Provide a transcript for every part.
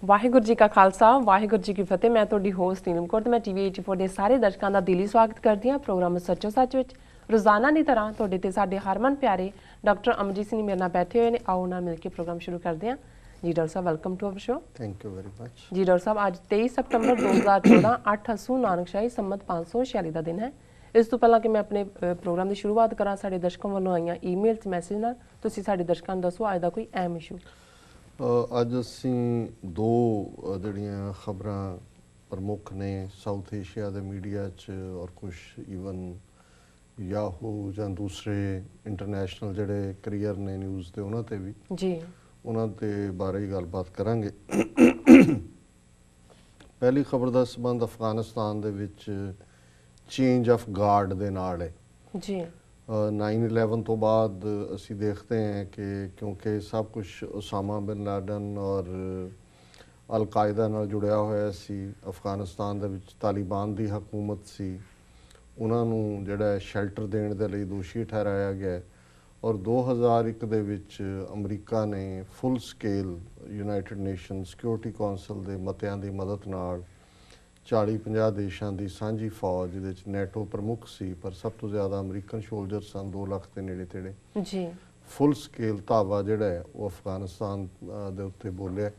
ਵਾਹਿਗੁਰੂ ਜੀ ਕਾ ਖਾਲਸਾ ਵਾਹਿਗੁਰੂ ਜੀ ਕੀ ਫਤਿਹ। ਮੈਂ ਤੁਹਾਡੀ ਹੋਸਟ ਨੀਲਮ ਕੌਰ ਤੇ ਮੈਂ ਟੀਵੀ 84 ਦੇ ਸਾਰੇ ਦਰਸ਼ਕਾਂ ਦਾ ਦਿਲੀ ਸਵਾਗਤ ਕਰਦੀ ਹਾਂ ਪ੍ਰੋਗਰਾਮ ਸੱਚੋ ਸੱਚ ਵਿੱਚ। ਰੋਜ਼ਾਨਾ ਦੀ ਤਰ੍ਹਾਂ ਤੁਹਾਡੇ ਤੇ ਸਾਡੇ ਹਰਮਨ ਪਿਆਰੇ ਡਾਕਟਰ ਅਮਰਜੀਤ ਸਿੰਘ ਮੇਰੇ ਨਾਲ ਬੈਠੇ ਹੋਏ ਨੇ। ਆਓ ਨਾਲ ਮਿਲ ਕੇ ਪ੍ਰੋਗਰਾਮ ਸ਼ੁਰੂ ਕਰਦੇ ਹਾਂ। ਜੀ ਡਾਕਟਰ ਸਾਹਿਬ, welcome to our show. Thank you very much. ਜੀ ਡਾਕਟਰ ਸਾਹਿਬ, ਅੱਜ 23 ਸਤੰਬਰ 2014 8 ਅੱਸੂ ਨਾਨਕਸ਼ਾਹੀ ਸੰਮਤ 546 ਦਾ ਦਿਨ ਹੈ। ਇਸ ਤੋਂ ਪਹਿਲਾਂ ਕਿ ਮੈਂ ਆਪਣੇ ਪ੍ਰੋਗਰਾਮ ਦੀ ਸ਼ੁਰੂਆਤ ਕਰਾਂ, ਸਾਡੇ ਦਰਸ਼ਕਾਂ ਵੱਲੋਂ ਆਈਆਂ ਈਮੇਲ 'ਚ ਮੈਸੇਜ ਨਾਲ ਤੁਸੀਂ ਸਾਡੇ ਦਰਸ਼ਕਾਂ ਨੂੰ ਦੱਸੋ ਅੱਜ ਦਾ ਕੋਈ ਅਹਿਮ ਇਸ਼ੂ। ਅੱਜ ਅਸੀਂ ਦੋ ਜਿਹੜੀਆਂ ਖਬਰਾਂ ਪ੍ਰਮੁੱਖ ਨੇ ਸਾਊਥ ਏਸ਼ੀਆ ਦੇ ਮੀਡੀਆ 'ਚ ਔਰ ਕੁਛ ਈਵਨ ਯਾਹੂ ਜਾਂ ਦੂਸਰੇ ਇੰਟਰਨੈਸ਼ਨਲ ਜਿਹੜੇ ਕਰੀਅਰ ਨੇ ਨਿਊਜ਼ ਦੇ ਉਹਨਾਂ 'ਤੇ ਵੀ ਜੀ ਉਹਨਾਂ ਦੇ ਬਾਰੇ ਹੀ ਗੱਲਬਾਤ ਕਰਾਂਗੇ। ਪਹਿਲੀ ਖਬਰ ਦਾ ਸੰਬੰਧ ਅਫਗਾਨਿਸਤਾਨ ਦੇ ਵਿੱਚ ਚੇਂਜ ਆਫ ਗਾਰਡ ਦੇ ਨਾਲ ਹੈ। ਜੀ 9/11 ਤੋਂ ਬਾਅਦ ਅਸੀਂ ਦੇਖਦੇ ਹਾਂ ਕਿ ਕਿਉਂਕਿ ਸਭ ਕੁਝ ਉਸਾਮਾ ਬਿਨ ਲਾਡਨ ਔਰ ਅਲ-ਕਾਇਦਾ ਨਾਲ ਜੁੜਿਆ ਹੋਇਆ ਸੀ, ਅਫਗਾਨਿਸਤਾਨ ਦੇ ਵਿੱਚ ਤਾਲਿਬਾਨ ਦੀ ਹਕੂਮਤ ਸੀ, ਉਹਨਾਂ ਨੂੰ ਜਿਹੜਾ ਸ਼ੈਲਟਰ ਦੇਣ ਦੇ ਲਈ ਦੋਸ਼ੀ ਠਹਿਰਾਇਆ ਗਿਆ ਔਰ 2001 ਦੇ ਵਿੱਚ ਅਮਰੀਕਾ ਨੇ full scale united nation security council ਦੇ ਮਤਿਆਂ ਦੀ ਮਦਦ ਨਾਲ 40-50 ਦੇਸ਼ਾਂ ਦੀ ਸਾਂਝੀ ਫੌਜ, ਜਿਹਦੇ ਵਿੱਚ ਨੈਟੋ ਪ੍ਰਮੁੱਖ ਸੀ ਪਰ ਸਭ ਤੋਂ ਜ਼ਿਆਦਾ ਅਮਰੀਕਨ ਸ਼ੋਲਜਰ ਸਨ, 2 ਲੱਖ ਦੇ ਨੇੜੇ ਤੇੜੇ। ਜੀ ਫੁੱਲ ਸਕੇਲ ਧਾਵਾ ਜਿਹੜਾ ਹੈ ਉਹ ਅਫਗਾਨਿਸਤਾਨ ਦੇ ਉੱਤੇ ਬੋਲਿਆ।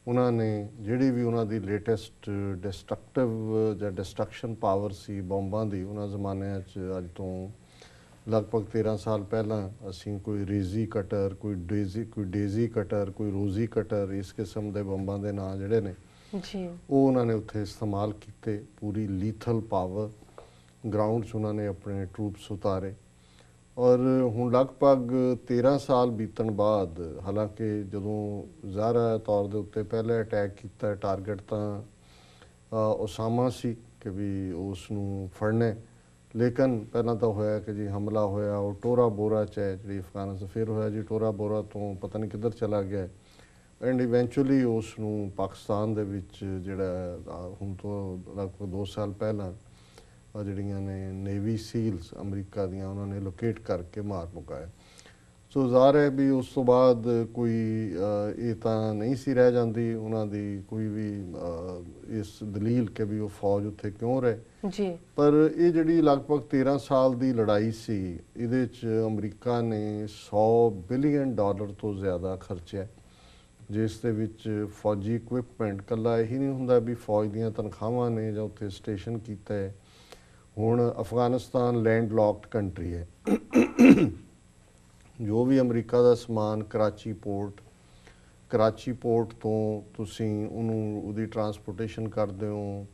ਉਹਨਾਂ ਨੇ ਜਿਹੜੀ ਵੀ ਉਹਨਾਂ ਦੀ ਲੇਟੈਸਟ ਡਿਸਟਰਕਟਿਵ ਜਾਂ ਡਿਸਟਰਕਸ਼ਨ ਪਾਵਰ ਸੀ ਬੰਬਾਂ ਦੀ, ਉਹਨਾਂ ਜ਼ਮਾਨਿਆਂ 'ਚ ਅੱਜ ਤੋਂ ਲਗਭਗ 13 ਸਾਲ ਪਹਿਲਾਂ ਅਸੀਂ ਕੋਈ ਰੇਜ਼ੀ ਕਟਰ, ਕੋਈ ਡੇਜ਼ੀ ਕਟਰ, ਕੋਈ ਰੋਜ਼ੀ ਕਟਰ, ਇਸ ਕਿਸਮ ਦੇ ਬੰਬਾਂ ਦੇ ਨਾਂ ਜਿਹੜੇ ਨੇ ਜੀ ਉਹ ਉਹਨਾਂ ਨੇ ਉੱਥੇ ਇਸਤੇਮਾਲ ਕੀਤੇ। ਪੂਰੀ ਲੀਥਲ ਪਾਵਰ ਗਰਾਊਂਡ 'ਚ ਉਹਨਾਂ ਨੇ ਆਪਣੇ ਟਰੂਪਸ ਉਤਾਰੇ ਔਰ ਹੁਣ ਲਗਭਗ 13 ਸਾਲ ਬੀਤਣ ਬਾਅਦ, ਹਾਲਾਂਕਿ ਜਦੋਂ ਜ਼ਾਹਰਾ ਤੌਰ ਦੇ ਉੱਤੇ ਪਹਿਲੇ ਅਟੈਕ ਕੀਤਾ ਟਾਰਗੇਟ ਤਾਂ ਉਸਾਮਾ ਸੀ ਕਿ ਵੀ ਉਸ ਨੂੰ ਫੜਨਾ, ਲੇਕਿਨ ਪਹਿਲਾਂ ਤਾਂ ਹੋਇਆ ਕਿ ਜੀ ਹਮਲਾ ਹੋਇਆ ਉਹ ਟੋਰਾ ਬੋਰਾ 'ਚ ਹੈ ਜਿਹੜੀ ਅਫਗਾਨਿਸਤਾਨ, ਫਿਰ ਹੋਇਆ ਜੀ ਟੋਰਾ ਬੋਰਾ ਤੋਂ ਪਤਾ ਨਹੀਂ ਕਿੱਧਰ ਚਲਾ ਗਿਆ ਐਂਡ ਇਵੈਂਚੁਅਲੀ ਉਸ ਨੂੰ ਪਾਕਿਸਤਾਨ ਦੇ ਵਿੱਚ ਜਿਹੜਾ ਹੁਣ ਤੋਂ ਲਗਭਗ 2 ਸਾਲ ਪਹਿਲਾਂ ਜਿਹੜੀਆਂ ਨੇ ਨੇਵੀ ਸੀਲਸ ਅਮਰੀਕਾ ਦੀਆਂ, ਉਹਨਾਂ ਨੇ ਲੋਕੇਟ ਕਰਕੇ ਮਾਰ ਮੁਕਾਇਆ। ਸੋ ਜ਼ਾਹਰ ਹੈ ਵੀ ਉਸ ਤੋਂ ਬਾਅਦ ਕੋਈ ਇਹ ਤਾਂ ਨਹੀਂ ਸੀ ਰਹਿ ਜਾਂਦੀ ਉਹਨਾਂ ਦੀ ਕੋਈ ਵੀ ਇਸ ਦਲੀਲ ਕਿ ਵੀ ਉਹ ਫੌਜ ਉੱਥੇ ਕਿਉਂ ਰਹੇ ਜੀ। ਪਰ ਇਹ ਜਿਹੜੀ ਲਗਭਗ 13 ਸਾਲ ਦੀ ਲੜਾਈ ਸੀ, ਇਹਦੇ 'ਚ ਅਮਰੀਕਾ ਨੇ $100 ਬਿਲੀਅਨ ਤੋਂ ਜ਼ਿਆਦਾ ਖਰਚਿਆ, ਜਿਸ ਦੇ ਵਿੱਚ ਫੌਜੀ ਇਕਵਿਪਮੈਂਟ, ਇਕੱਲਾ ਇਹੀ ਨਹੀਂ ਹੁੰਦਾ ਵੀ ਫੌਜ ਦੀਆਂ ਤਨਖਾਹਾਂ ਨੇ ਜਾਂ ਉੱਥੇ ਸਟੇਸ਼ਨ ਕੀਤਾ ਹੈ। ਹੁਣ ਅਫਗਾਨਿਸਤਾਨ ਲੈਂਡ ਲੌਕਡ ਕੰਟਰੀ ਹੈ, ਜੋ ਵੀ ਅਮਰੀਕਾ ਦਾ ਸਮਾਨ ਕਰਾਚੀ ਪੋਰਟ ਤੋਂ ਤੁਸੀਂ ਉਹਦੀ ਟਰਾਂਸਪੋਰਟੇਸ਼ਨ ਕਰਦੇ ਹੋ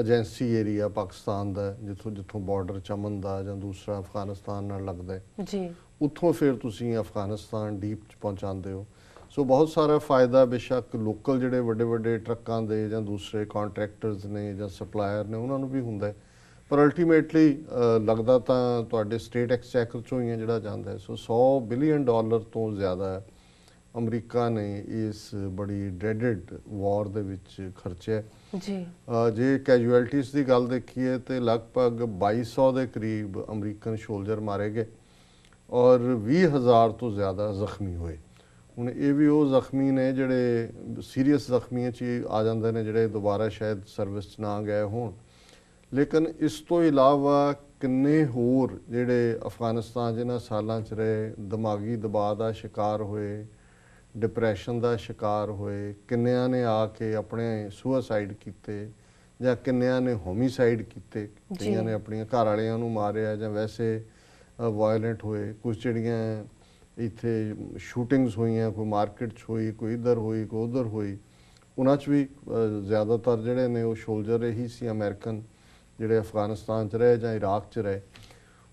ਏਜੰਸੀ ਏਰੀਆ ਪਾਕਿਸਤਾਨ ਦਾ, ਜਿੱਥੋਂ ਬਾਰਡਰ ਚਮਨ ਦਾ ਜਾਂ ਦੂਸਰਾ ਅਫਗਾਨਿਸਤਾਨ ਨਾਲ ਲੱਗਦਾ ਜੀ, ਉੱਥੋਂ ਫਿਰ ਤੁਸੀਂ ਅਫਗਾਨਿਸਤਾਨ ਡੀਪ 'ਚ ਪਹੁੰਚਾਉਂਦੇ ਹੋ। ਸੋ ਬਹੁਤ ਸਾਰਾ ਫਾਇਦਾ ਬੇਸ਼ੱਕ ਲੋਕਲ ਜਿਹੜੇ ਵੱਡੇ ਟਰੱਕਾਂ ਦੇ ਜਾਂ ਦੂਸਰੇ ਕੰਟਰੈਕਟਰਸ ਨੇ ਜਾਂ ਸਪਲਾਇਰ ਨੇ ਉਹਨਾਂ ਨੂੰ ਵੀ ਹੁੰਦਾ, ਪਰ ਅਲਟੀਮੇਟਲੀ ਲੱਗਦਾ ਤਾਂ ਤੁਹਾਡੇ ਸਟੇਟ ਐਕਸਚੈਕਰ 'ਚੋਂ ਹੀ ਹੈ ਜਿਹੜਾ ਜਾਂਦਾ ਹੈ। ਸੋ $100 ਬਿਲੀਅਨ ਤੋਂ ਜ਼ਿਆਦਾ ਅਮਰੀਕਾ ਨੇ ਇਸ ਬੜੀ ਡ੍ਰੈਡਡ ਵਾਰ ਦੇ ਵਿੱਚ ਖਰਚਿਆ ਜੀ। ਜੇ ਕੈਜੂਅਲਟੀਜ਼ ਦੀ ਗੱਲ ਦੇਖੀਏ ਤੇ ਲਗਭਗ 2200 ਦੇ ਕਰੀਬ ਅਮਰੀਕਨ ਸ਼ੋਲਜਰ ਮਾਰੇ ਗਏ ਔਰ 20,000 ਤੋਂ ਜ਼ਿਆਦਾ ਜ਼ਖਮੀ ਹੋਏ। ਹੁਣ ਇਹ ਵੀ ਉਹ ਜ਼ਖਮੀ ਨੇ ਜਿਹੜੇ ਸੀਰੀਅਸ ਜ਼ਖਮੀਆਂ 'ਚ ਹੀ ਆ ਜਾਂਦੇ ਨੇ, ਜਿਹੜੇ ਦੁਬਾਰਾ ਸ਼ਾਇਦ ਸਰਵਿਸ 'ਚ ਨਾ ਗਏ ਹੋਣ, ਲੇਕਿਨ ਇਸ ਤੋਂ ਇਲਾਵਾ ਕਿੰਨੇ ਹੋਰ ਜਿਹੜੇ ਅਫਗਾਨਿਸਤਾਨ ਜਿਹਨਾਂ ਸਾਲਾਂ 'ਚ ਰਹੇ, ਦਿਮਾਗੀ ਦਬਾਅ ਦਾ ਸ਼ਿਕਾਰ ਹੋਏ, ਡਿਪਰੈਸ਼ਨ ਦਾ ਸ਼ਿਕਾਰ ਹੋਏ, ਕਿੰਨਿਆਂ ਨੇ ਆ ਕੇ ਆਪਣੇ ਸੁਸਾਈਡ ਕੀਤੇ ਜਾਂ ਕਿੰਨਿਆਂ ਨੇ ਹੋਮੀਸਾਈਡ ਕੀਤੇ, ਕਈਆਂ ਨੇ ਆਪਣੀਆਂ ਘਰ ਵਾਲਿਆਂ ਨੂੰ ਮਾਰਿਆ ਜਾਂ ਵੈਸੇ ਵਾਇਲੈਂਟ ਹੋਏ। ਕੁਝ ਜਿਹੜੀਆਂ ਇੱਥੇ ਸ਼ੂਟਿੰਗਸ ਹੋਈਆਂ, ਕੋਈ ਮਾਰਕੀਟ 'ਚ ਹੋਈ, ਕੋਈ ਇੱਧਰ ਹੋਈ, ਕੋਈ ਉੱਧਰ ਹੋਈ, ਉਹਨਾਂ 'ਚ ਵੀ ਜ਼ਿਆਦਾਤਰ ਜਿਹੜੇ ਨੇ ਉਹ ਸ਼ੋਲਜਰ ਇਹੀ ਸੀ ਅਮਰੀਕਨ, ਜਿਹੜੇ ਅਫਗਾਨਿਸਤਾਨ 'ਚ ਰਹੇ ਜਾਂ ਇਰਾਕ 'ਚ ਰਹੇ।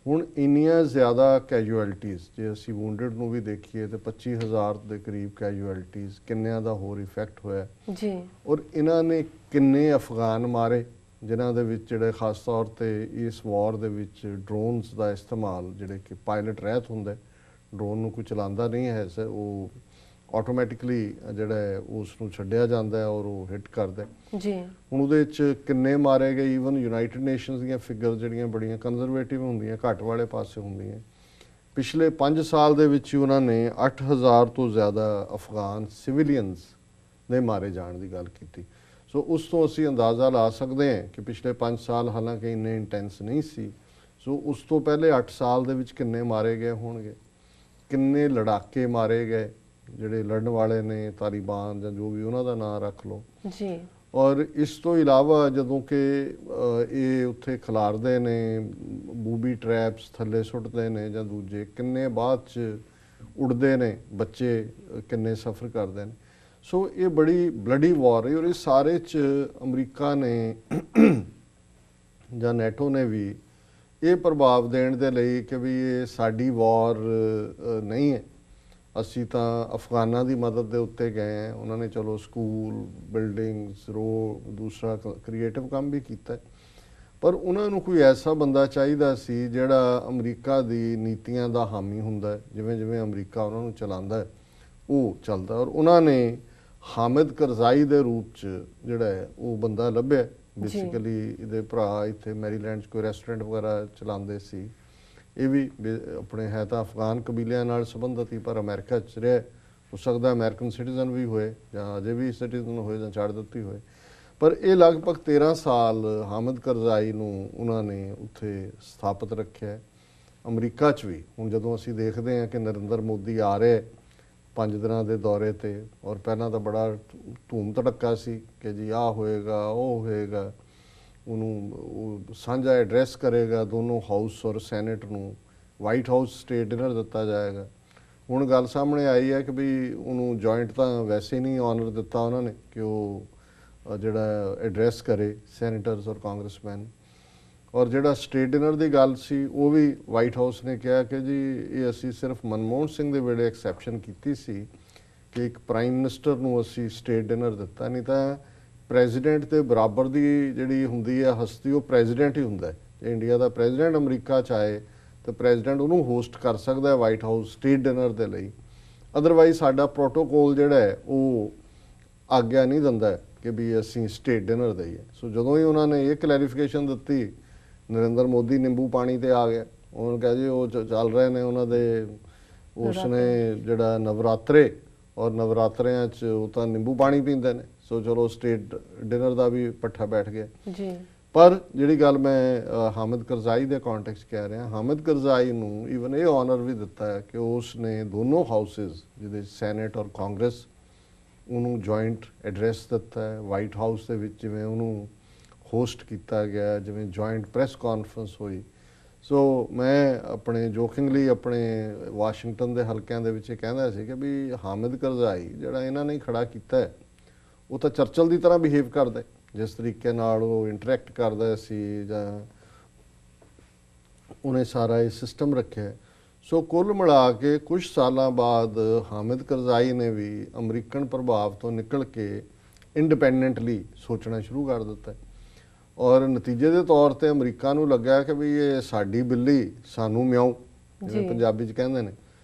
ਹੁਣ ਇੰਨੀਆਂ ਜ਼ਿਆਦਾ ਕੈਜੂਅਲਟੀਜ਼, ਜੇ ਅਸੀਂ ਵੂੰਡਡ ਨੂੰ ਵੀ ਦੇਖੀਏ ਤਾਂ 25,000 ਦੇ ਕਰੀਬ ਕੈਜੂਅਲਟੀਜ਼, ਕਿੰਨਿਆਂ ਦਾ ਹੋਰ ਇਫੈਕਟ ਹੋਇਆ ਜੀ। ਔਰ ਇਹਨਾਂ ਨੇ ਕਿੰਨੇ ਅਫਗਾਨ ਮਾਰੇ, ਜਿਨ੍ਹਾਂ ਦੇ ਵਿੱਚ ਜਿਹੜੇ ਖਾਸ ਤੌਰ 'ਤੇ ਇਸ ਵਾਰ ਦੇ ਵਿੱਚ ਡਰੋਨਸ ਦਾ ਇਸਤੇਮਾਲ, ਜਿਹੜੇ ਕਿ ਪਾਇਲਟ ਰਹਿਤ ਹੁੰਦਾ, ਡਰੋਨ ਨੂੰ ਕੋਈ ਚਲਾਉਂਦਾ ਨਹੀਂ ਹੈ, ਉਹ ਆਟੋਮੈਟਿਕਲੀ ਜਿਹੜਾ ਹੈ ਉਸ ਨੂੰ ਛੱਡਿਆ ਜਾਂਦਾ ਹੈ ਔਰ ਉਹ ਹਿੱਟ ਕਰਦਾ ਜੀ। ਹੁਣ ਉਹਦੇ 'ਚ ਕਿੰਨੇ ਮਾਰੇ ਗਏ, ਈਵਨ ਯੂਨਾਈਟਿਡ ਨੇਸ਼ਨਸ ਦੀਆਂ ਫਿਗਰ ਜਿਹੜੀਆਂ ਬੜੀਆਂ ਕੰਜ਼ਰਵੇਟਿਵ ਹੁੰਦੀਆਂ, ਘੱਟ ਵਾਲੇ ਪਾਸੇ ਹੁੰਦੀਆਂ, ਪਿਛਲੇ 5 ਸਾਲ ਦੇ ਵਿੱਚ ਹੀ ਉਹਨਾਂ ਨੇ 8,000 ਤੋਂ ਜ਼ਿਆਦਾ ਅਫਗਾਨ ਸਿਵਿਲੀਅਨਸ ਦੇ ਮਾਰੇ ਜਾਣ ਦੀ ਗੱਲ ਕੀਤੀ। ਸੋ ਉਸ ਤੋਂ ਅਸੀਂ ਅੰਦਾਜ਼ਾ ਲਾ ਸਕਦੇ ਹਾਂ ਕਿ ਪਿਛਲੇ 5 ਸਾਲ ਹਾਲਾਂਕਿ ਇੰਨੇ ਇੰਟੈਂਸ ਨਹੀਂ ਸੀ, ਸੋ ਉਸ ਤੋਂ ਪਹਿਲੇ 8 ਸਾਲ ਦੇ ਵਿੱਚ ਕਿੰਨੇ ਮਾਰੇ ਗਏ ਹੋਣਗੇ, ਕਿੰਨੇ ਲੜਾਕੇ ਮਾਰੇ ਗਏ ਜਿਹੜੇ ਲੜਨ ਵਾਲੇ ਨੇ, ਤਾਲਿਬਾਨ ਜਾਂ ਜੋ ਵੀ ਉਹਨਾਂ ਦਾ ਨਾਂ ਰੱਖ ਲਓ ਜੀ। ਔਰ ਇਸ ਤੋਂ ਇਲਾਵਾ ਜਦੋਂ ਕਿ ਇਹ ਉੱਥੇ ਖਿਲਾਰਦੇ ਨੇ, ਬੂਬੀ ਟਰੈਪਸ ਥੱਲੇ ਸੁੱਟਦੇ ਨੇ ਜਾਂ ਦੂਜੇ, ਕਿੰਨੇ ਬਾਅਦ 'ਚ ਉੱਡਦੇ ਨੇ ਬੱਚੇ, ਕਿੰਨੇ ਸਫ਼ਰ ਕਰਦੇ ਨੇ। ਸੋ ਇਹ ਬੜੀ ਬਲੱਡੀ ਵਾਰ ਹੈ ਔਰ ਇਸ ਸਾਰੇ 'ਚ ਅਮਰੀਕਾ ਨੇ ਜਾਂ ਨੈਟੋ ਨੇ ਵੀ ਇਹ ਪ੍ਰਭਾਵ ਦੇਣ ਦੇ ਲਈ ਕਿ ਵੀ ਇਹ ਸਾਡੀ ਵਾਰ ਨਹੀਂ ਹੈ, ਅਸੀਂ ਤਾਂ ਅਫਗਾਨਾਂ ਦੀ ਮਦਦ ਦੇ ਉੱਤੇ ਗਏ ਹਾਂ। ਉਹਨਾਂ ਨੇ ਚਲੋ ਸਕੂਲ, ਬਿਲਡਿੰਗਸ, ਰੋਡ, ਦੂਸਰਾ ਕ੍ਰੀਏਟਿਵ ਕੰਮ ਵੀ ਕੀਤਾ, ਪਰ ਉਹਨਾਂ ਨੂੰ ਕੋਈ ਐਸਾ ਬੰਦਾ ਚਾਹੀਦਾ ਸੀ ਜਿਹੜਾ ਅਮਰੀਕਾ ਦੀ ਨੀਤੀਆਂ ਦਾ ਹਾਮੀ ਹੁੰਦਾ, ਜਿਵੇਂ ਜਿਵੇਂ ਅਮਰੀਕਾ ਉਹਨਾਂ ਨੂੰ ਚਲਾਉਂਦਾ ਹੈ ਉਹ ਚੱਲਦਾ। ਔਰ ਉਹਨਾਂ ਨੇ ਹਾਮਿਦ ਕਰਜ਼ਾਈ ਦੇ ਰੂਪ 'ਚ ਜਿਹੜਾ ਹੈ ਉਹ ਬੰਦਾ ਲੱਭਿਆ। ਬੇਸਿਕਲੀ ਇਹਦੇ ਭਰਾ ਇੱਥੇ ਮੈਰੀਲੈਂਡ 'ਚ ਕੋਈ ਰੈਸਟੋਰੈਂਟ ਵਗੈਰਾ ਚਲਾਉਂਦੇ ਸੀ। ਇਹ ਵੀ ਆਪਣੇ ਹੈ ਤਾਂ ਅਫਗਾਨ ਕਬੀਲਿਆਂ ਨਾਲ ਸੰਬੰਧਿਤ ਹੀ, ਪਰ ਅਮਰੀਕਾ 'ਚ ਰਿਹਾ, ਹੋ ਸਕਦਾ ਅਮਰੀਕਨ ਸਿਟੀਜ਼ਨ ਵੀ ਹੋਏ ਜਾਂ ਅਜੇ ਵੀ ਸਿਟੀਜ਼ਨ ਹੋਏ ਜਾਂ ਛੱਡ ਦਿੱਤੀ ਹੋਏ। ਪਰ ਇਹ ਲਗਭਗ 13 ਸਾਲ ਹਾਮਿਦ ਕਰਜ਼ਾਈ ਨੂੰ ਉਹਨਾਂ ਨੇ ਉੱਥੇ ਸਥਾਪਿਤ ਰੱਖਿਆ ਅਮਰੀਕਾ 'ਚ ਵੀ। ਹੁਣ ਜਦੋਂ ਅਸੀਂ ਦੇਖਦੇ ਹਾਂ ਕਿ ਨਰਿੰਦਰ ਮੋਦੀ ਆ ਰਹੇ 5 ਦਿਨਾਂ ਦੇ ਦੌਰੇ ਤੇ, ਔਰ ਪਹਿਲਾਂ ਤਾਂ ਬੜਾ ਧੂਮ ਧੜੱਕਾ ਸੀ ਕਿ ਜੀ ਆਹ ਹੋਏਗਾ, ਉਹ ਹੋਏਗਾ, ਉਹਨੂੰ ਸਾਂਝਾ ਐਡਰੈਸ ਕਰੇਗਾ ਦੋਨੋਂ ਹਾਊਸ ਔਰ ਸੈਨੇਟ ਨੂੰ, ਵਾਈਟ ਹਾਊਸ ਸਟੇਟ ਡਿਨਰ ਦਿੱਤਾ ਜਾਏਗਾ। ਹੁਣ ਗੱਲ ਸਾਹਮਣੇ ਆਈ ਹੈ ਕਿ ਵੀ ਉਹਨੂੰ ਜੁਆਇੰਟ ਤਾਂ ਵੈਸੇ ਨਹੀਂ ਆਨਰ ਦਿੱਤਾ ਉਹਨਾਂ ਨੇ ਕਿ ਉਹ ਜਿਹੜਾ ਐਡਰੈਸ ਕਰੇ ਸੈਨੇਟਰਸ ਔਰ ਕਾਂਗਰਸਮੈਨ। ਔਰ ਜਿਹੜਾ ਸਟੇਟ ਡਿਨਰ ਦੀ ਗੱਲ ਸੀ ਉਹ ਵੀ ਵਾਈਟ ਹਾਊਸ ਨੇ ਕਿਹਾ ਕਿ ਜੀ ਇਹ ਅਸੀਂ ਸਿਰਫ ਮਨਮੋਹਨ ਸਿੰਘ ਦੇ ਵੇਲੇ ਐਕਸੈਪਸ਼ਨ ਕੀਤੀ ਸੀ ਕਿ ਇੱਕ ਪ੍ਰਾਈਮ ਮਿਨਿਸਟਰ ਨੂੰ ਅਸੀਂ ਸਟੇਟ ਡਿਨਰ ਦਿੱਤਾ, ਨਹੀਂ ਤਾਂ ਪ੍ਰੈਜ਼ੀਡੈਂਟ ਦੇ ਬਰਾਬਰ ਦੀ ਜਿਹੜੀ ਹੁੰਦੀ ਹੈ ਹਸਤੀ ਉਹ ਪ੍ਰੈਜ਼ੀਡੈਂਟ ਹੀ ਹੁੰਦਾ ਹੈ। ਜੇ ਇੰਡੀਆ ਦਾ ਪ੍ਰੈਜ਼ੀਡੈਂਟ ਅਮਰੀਕਾ 'ਚ ਆਏ ਤਾਂ ਪ੍ਰੈਜ਼ੀਡੈਂਟ ਉਹਨੂੰ ਹੋਸਟ ਕਰ ਸਕਦਾ ਹੈ ਵਾਈਟ ਹਾਊਸ ਸਟੇਟ ਡਿਨਰ ਦੇ ਲਈ। ਅਦਰਵਾਈਜ਼ ਸਾਡਾ ਪ੍ਰੋਟੋਕੋਲ ਜਿਹੜਾ ਹੈ ਉਹ ਆਗਿਆ ਨਹੀਂ ਦਿੰਦਾ ਕਿ ਵੀ ਅਸੀਂ ਸਟੇਟ ਡਿਨਰ ਦੇਈਏ। ਸੋ ਜਦੋਂ ਹੀ ਉਹਨਾਂ ਨੇ ਇਹ ਕਲੈਰੀਫਿਕੇਸ਼ਨ ਦਿੱਤੀ, ਨਰਿੰਦਰ ਮੋਦੀ ਨਿੰਬੂ ਪਾਣੀ ਤੇ ਆ ਗਿਆ। ਉਹਨੂੰ ਕਹੇ ਜੀ ਉਹ ਚੱਲ ਰਹੇ ਨੇ ਉਹਨਾਂ ਦੇ, ਉਸਨੇ ਜਿਹੜਾ ਨਵਰਾਤਰੇ, ਔਰ ਨਵਰਾਤਰਿਆਂ 'ਚ ਉਹ ਤਾਂ ਨਿੰਬੂ ਪਾਣੀ ਪੀਂਦੇ ਨੇ, ਸੋ ਚਲੋ ਸਟੇਟ ਡਿਨਰ ਦਾ ਵੀ ਪੱਠਾ ਬੈਠ ਗਿਆ ਜੀ। ਪਰ ਜਿਹੜੀ ਗੱਲ ਮੈਂ ਹਾਮਿਦ ਕਰਜ਼ਾਈ ਦੇ ਕੰਟੈਕਸਟ ਕਹਿ ਰਿਹਾ, ਹਾਮਿਦ ਕਰਜ਼ਾਈ ਨੂੰ ਈਵਨ ਇਹ ਆਨਰ ਵੀ ਦਿੱਤਾ ਹੈ ਕਿ ਉਸ ਨੇ ਦੋਨੋਂ ਹਾਊਸਿਸ ਜਿਹਦੇ ਸੈਨੇਟ ਔਰ ਕਾਂਗਰਸ, ਉਹਨੂੰ ਜੁਆਇੰਟ ਐਡਰੈਸ ਦਿੱਤਾ ਹੈ। ਵਾਈਟ ਹਾਊਸ ਦੇ ਵਿੱਚ ਜਿਵੇਂ ਉਹਨੂੰ ਹੋਸਟ ਕੀਤਾ ਗਿਆ, ਜਿਵੇਂ ਜੁਆਇੰਟ ਪ੍ਰੈਸ ਕਾਨਫਰੰਸ ਹੋਈ। ਸੋ ਮੈਂ ਆਪਣੇ ਜੋਕਿੰਗਲੀ ਆਪਣੇ ਵਾਸ਼ਿੰਗਟਨ ਦੇ ਹਲਕਿਆਂ ਦੇ ਵਿੱਚ ਕਹਿੰਦਾ ਸੀ ਕਿ ਵੀ ਹਾਮਿਦ ਕਰਜ਼ਾਈ ਜਿਹੜਾ ਇਹਨਾਂ ਨੇ ਖੜਾ ਕੀਤਾ ਹੈ ਉਹ ਤਾਂ ਚਰਚਲ ਦੀ ਤਰ੍ਹਾਂ ਬਿਹੇਵ ਕਰਦਾ, ਜਿਸ ਤਰੀਕੇ ਨਾਲ ਉਹ ਇੰਟਰੈਕਟ ਕਰਦਾ ਸੀ ਜਾਂ ਉਹਨੇ ਸਾਰਾ ਇਹ ਸਿਸਟਮ ਰੱਖਿਆ। ਸੋ ਕੁੱਲ ਮਿਲਾ ਕੇ ਕੁਝ ਸਾਲਾਂ ਬਾਅਦ ਹਾਮਿਦ ਕਰਜ਼ਾਈ ਨੇ ਵੀ ਅਮਰੀਕਨ ਪ੍ਰਭਾਵ ਤੋਂ ਨਿਕਲ ਕੇ ਇੰਡੀਪੈਂਡੈਂਟਲੀ ਸੋਚਣਾ ਸ਼ੁਰੂ ਕਰ ਦਿੱਤਾ ਔਰ ਨਤੀਜੇ ਦੇ ਤੌਰ ਤੇ ਅਮਰੀਕਾ ਨੂੰ ਲੱਗਾ ਕਿ ਵੀ ਇਹ ਸਾਡੀ ਬਿੱਲੀ ਸਾਨੂੰ ਮਿਆਉ, ਜਿਵੇਂ ਪੰਜਾਬੀ 'ਚ ਕਹਿੰਦੇ ਨੇ।